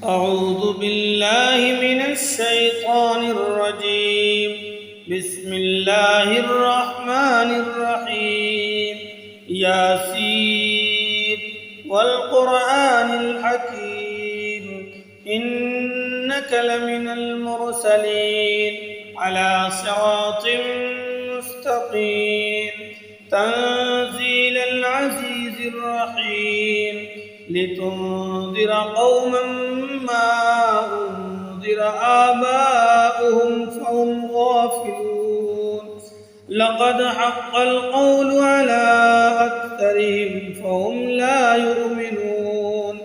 أعوذ بالله من الشيطان الرجيم. بسم الله الرحمن الرحيم. ياسين والقرآن الحكيم إنك لمن المرسلين على صراط مستقيم تنزيل العزيز الرحيم لتنذر قوما ما أنذر آباؤهم فهم غافلون لقد حق القول على أكثرهم فهم لا يؤمنون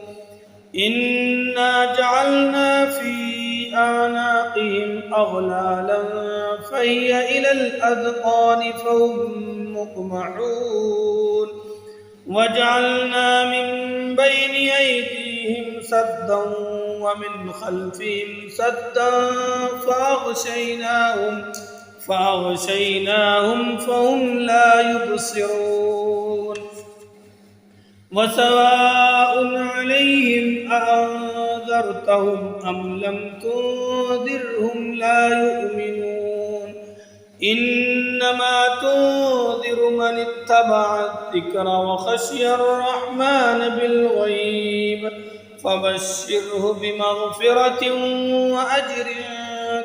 إنا جعلنا في أعناقهم أغلالا فهي إلى الأذقان فهم مقمحون وجعلنا من بين أيديهم سدا ومن خلفهم سدا فأغشيناهم فهم لا يبصرون وسواء عليهم أأنذرتهم أم لم تنذرهم لا يؤمنون إنما تنذر من اتبع الذكر وخشي الرحمن بالغيب فبشره بمغفرة وأجر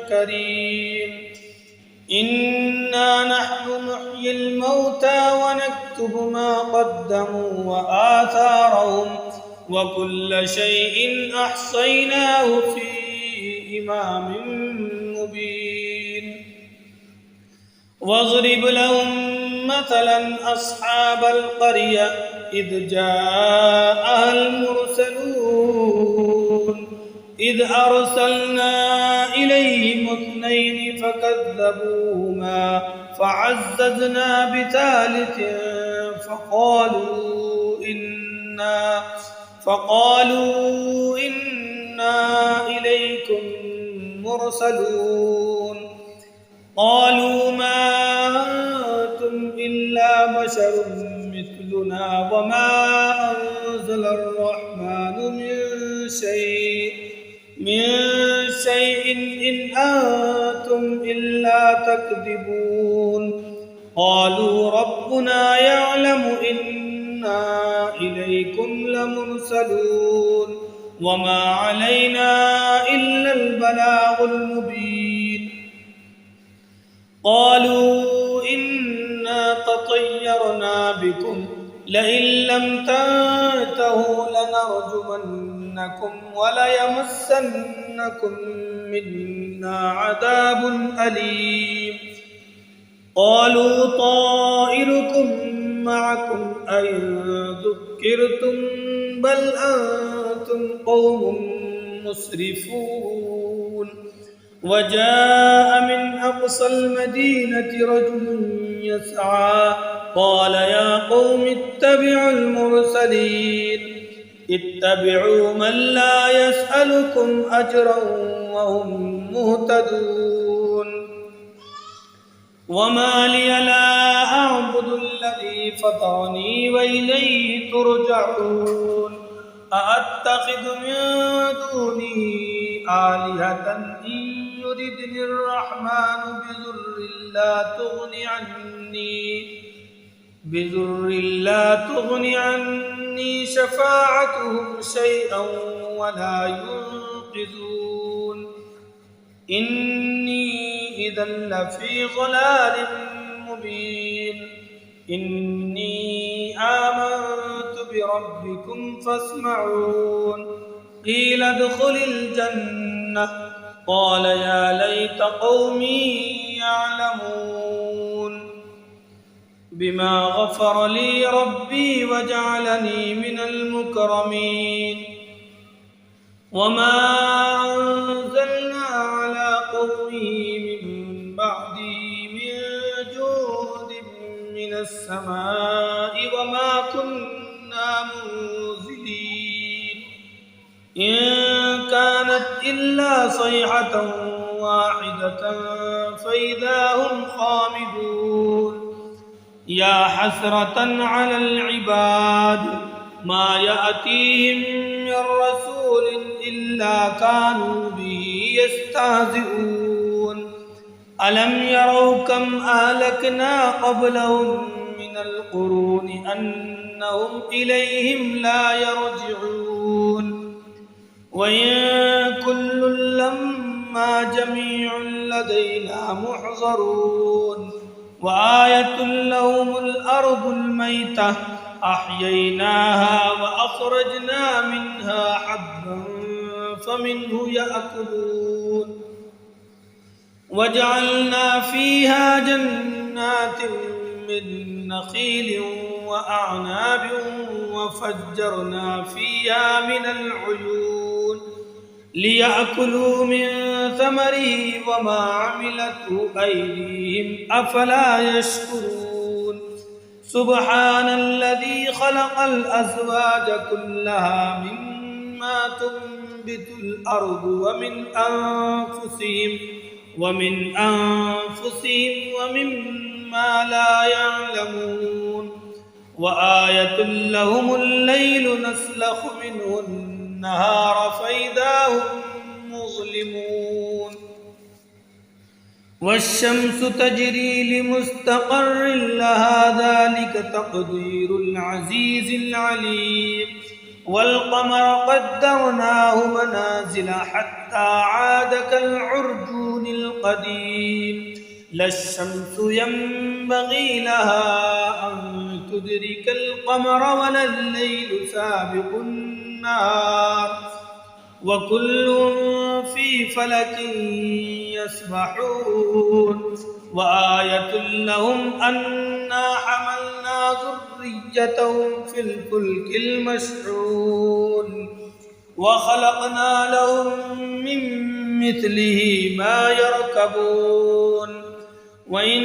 كريم إنا نحن نحيي الموتى ونكتب ما قدموا وآثارهم وكل شيء أحصيناه في إمام مبين واضرب لهم مثلا أصحاب القرية إذ جاءها المرسلون إذ أرسلنا إليهم 2 فكذبوهما فعززنا بثالث فقالوا إنا إليكم مرسلون قالوا ما أنتم إلا بشر مثلنا وما أنزل الرحمن من شيء إن أنتم إلا تكذبون قالوا ربنا يعلم إنا إليكم لمرسلون وما علينا إلا البلاغ المبين قالوا إنا تطيرنا بكم لئن لم تنتهوا لنرجمنكم وليمسنكم منا عذاب أليم قالوا طائركم معكم أئن ذكرتم بل أنتم قوم مسرفون وجاء من أقصى المدينة رجل يسعى قال يا قوم اتبعوا المرسلين اتبعوا من لا يسألكم أجرا وهم مهتدون وما لي لا أعبد الذي فطرني وإليه ترجعون أأتخذ من دونه آلهة إن يردني الرحمن بذر لا تغن عني شفاعتهم شيئا ولا ينقذون إني إذا لفي ضلال مبين إني آمنت بربكم فاسمعون قيل ادخل الجنة قال يا ليت قومي يعلمون بما غفر لي ربي وجعلني من المكرمين وما أنزلنا على قومه من بعده من جود من السماء وما كنا منزلين إن كانت إلا صيحة واحدة فإذا هم خامدون يا حسرة على العباد ما يأتيهم من رسول إلا كانوا به يستهزئون ألم يروا كم أهلكنا قبلهم من القرون أنهم إليهم لا يرجعون وإن كل لما جميع لدينا محضرون وآية لهم الأرض الميتة أحييناها وأخرجنا منها حبا فمنه يأكلون وجعلنا فيها جنات من نخيل وأعناب وفجرنا فيها من العيون ليأكلوا من ثمره وما عملته أيديهم أفلا يشكرون سبحان الذي خلق الأزواج كلها مما تنبت الأرض ومن أنفسهم ومما لا يعلمون وآية لهم الليل نسلخ منه النهار فإذا هم مظلمون والشمس تجري لمستقر لها ذلك تقدير العزيز العليم والقمر قدرناه منازل حتى عاد كالعرجون القديم لا الشمس ينبغي لها أن تدرك القمر ولا الليل سابق النهار وكل في فلك يسبحون وآية لهم أنا حملنا ذريتهم في الفلك المشحون وخلقنا لهم من مثله ما يركبون وإن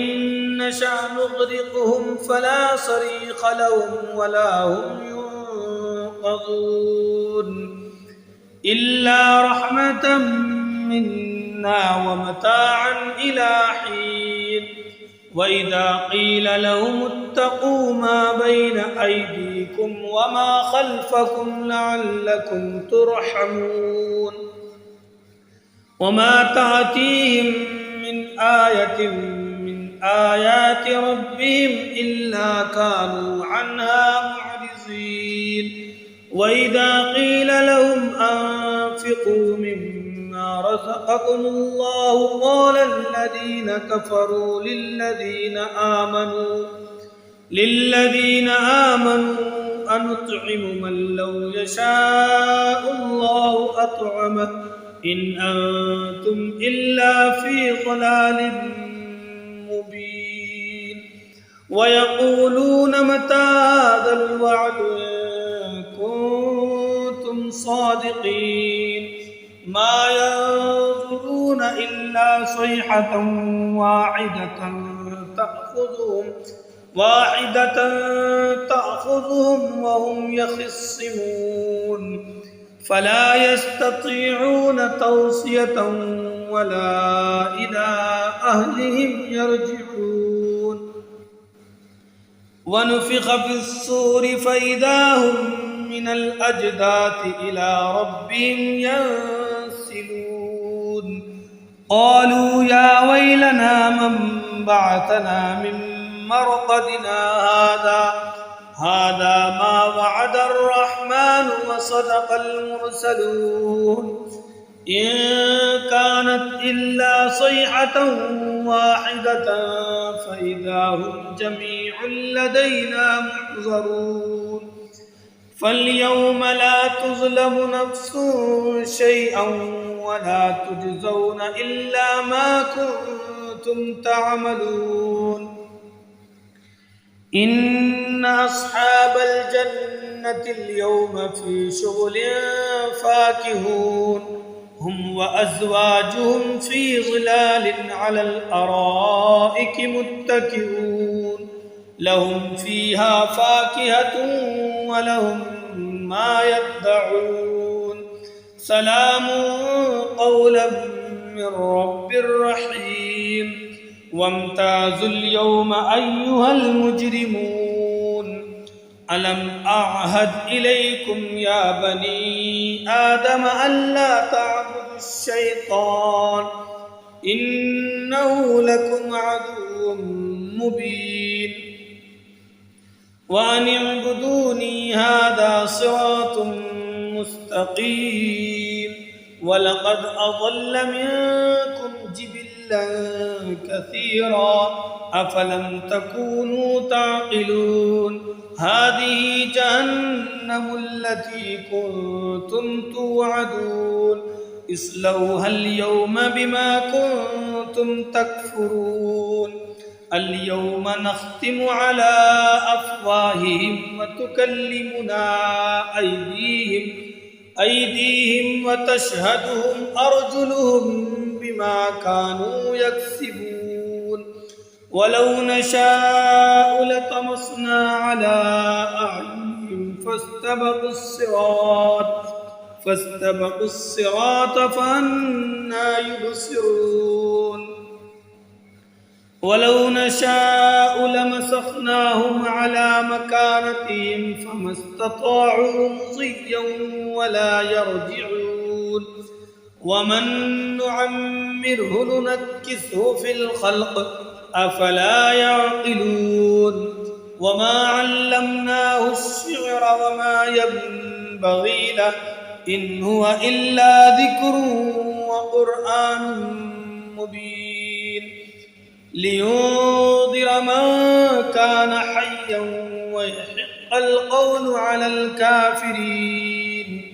نشأ نغرقهم فلا صريخ لهم ولا هم ينقذون إلا رحمة منا ومتاعا إلى حين وإذا قيل لهم اتقوا ما بين أيديكم وما خلفكم لعلكم ترحمون وما تأتيهم من آية من آيات ربهم إلا كانوا عنها معرضين وإذا قيل لهم أنفقوا مما رزقكم الله قال الذين كفروا للذين آمنوا أنطعم من لو يشاء الله أطعمه إن أنتم إلا في ضلال مبين ويقولون متى هذا الوعد إن كنتم صادقين ما ينظرون إلا صيحة واحدة تأخذهم وهم يخصمون فلا يستطيعون توصية ولا إلى أهلهم يرجعون ونفخ في الصور فإذا هم من الأجداث إلى ربهم ينسلون قالوا يا ويلنا من بعثنا من مرقدنا هذا ما وعد الرحمن وصدق المرسلون إن كانت إلا صيحة واحدة فإذا هم جميع لدينا محضرون فاليوم لا تظلم نفس شيئا ولا تجزون إلا ما كنتم تعملون إن أصحاب الجنة اليوم في شغل فاكهون هم وأزواجهم في ظلال على الأرائك متكئون لهم فيها فاكهة ولهم ما يدعون سلام قولا من رب رحيم وامتازوا اليوم أيها المجرمون ألم أعهد إليكم يا بني آدم ألا تعبدوا الشيطان إنه لكم عدو مبين وأن اعبدوني هذا صراط مستقيم ولقد أضل منكم جبلا كثيرا أفلم تكونوا تعقلون هذه جهنم التي كنتم توعدون اصلوها اليوم بما كنتم تكفرون اليوم نختم على أفواههم وتكلمنا أيديهم وتشهدهم أرجلهم بما كانوا يكسبون ولو نشاء لطمسنا على أعينهم فاستبقوا الصراط فأنى يبصرون ولو نشاء لمسخناهم على مكانتهم فما استطاعوا مضيا ولا يرجعون ومن نعمره ننكسه في الخلق أفلا يعقلون وما علمناه الشعر وما ينبغي له إن هو إلا ذكر وقرآن مبين لينذر من كان حيا ويحق القول على الكافرين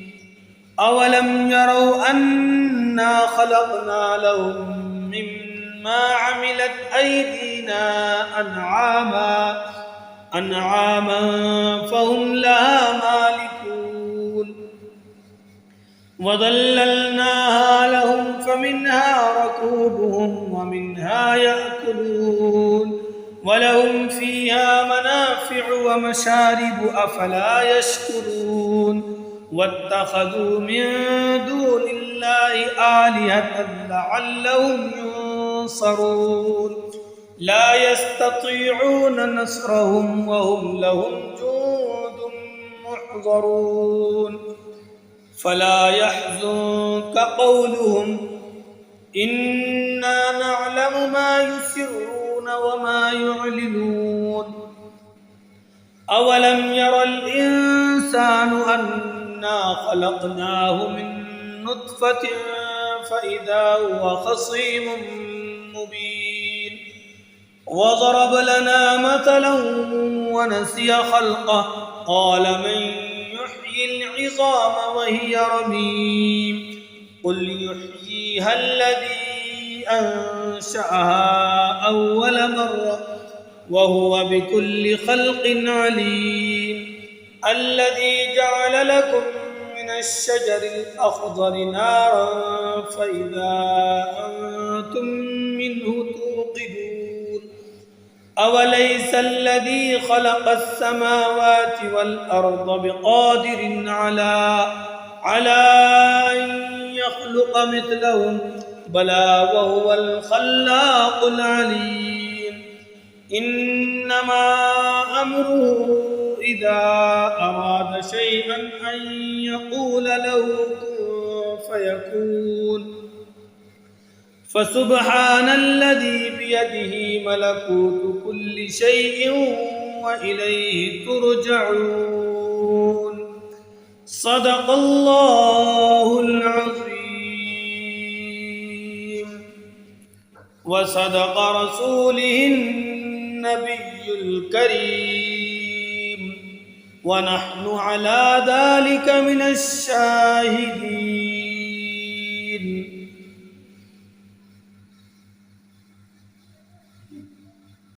أولم يروا أنا خلقنا لهم مما عملت أيدينا أنعاما فهم لها مالكون وظللناها لهم فمنها ركوبهم ومنها يأكلون ولهم فيها منافع ومشارب أفلا يشكرون واتخذوا من دون الله آلهة لعلهم ينصرون لا يستطيعون نصرهم وهم لهم جند محضرون فلا يحزنك قولهم إنا نعلم ما يسرون وما يعلنون أولم ير الإنسان أنا خلقناه من نطفة فإذا هو خصيم مبين وضرب لنا مثلا ونسي خلقه قال من يحيي العظام وهي رميم قل يحييها الذي أنشأها أول مرة وهو بكل خلق عليم الذي جعل لكم من الشجر الأخضر نارا فإذا أنتم منه توقدون أوليس الذي خلق السماوات والأرض بقادر على أن يخلق مثلهم بلى وهو الخلاق العليم إنما أمره إذا أراد شيئا أن يقول له كن فيكون فسبحان الذي بيده ملكوت كل شيء وإليه ترجعون صدق الله العظيم وصدق رسوله النبي الكريم ونحن على ذلك من الشاهدين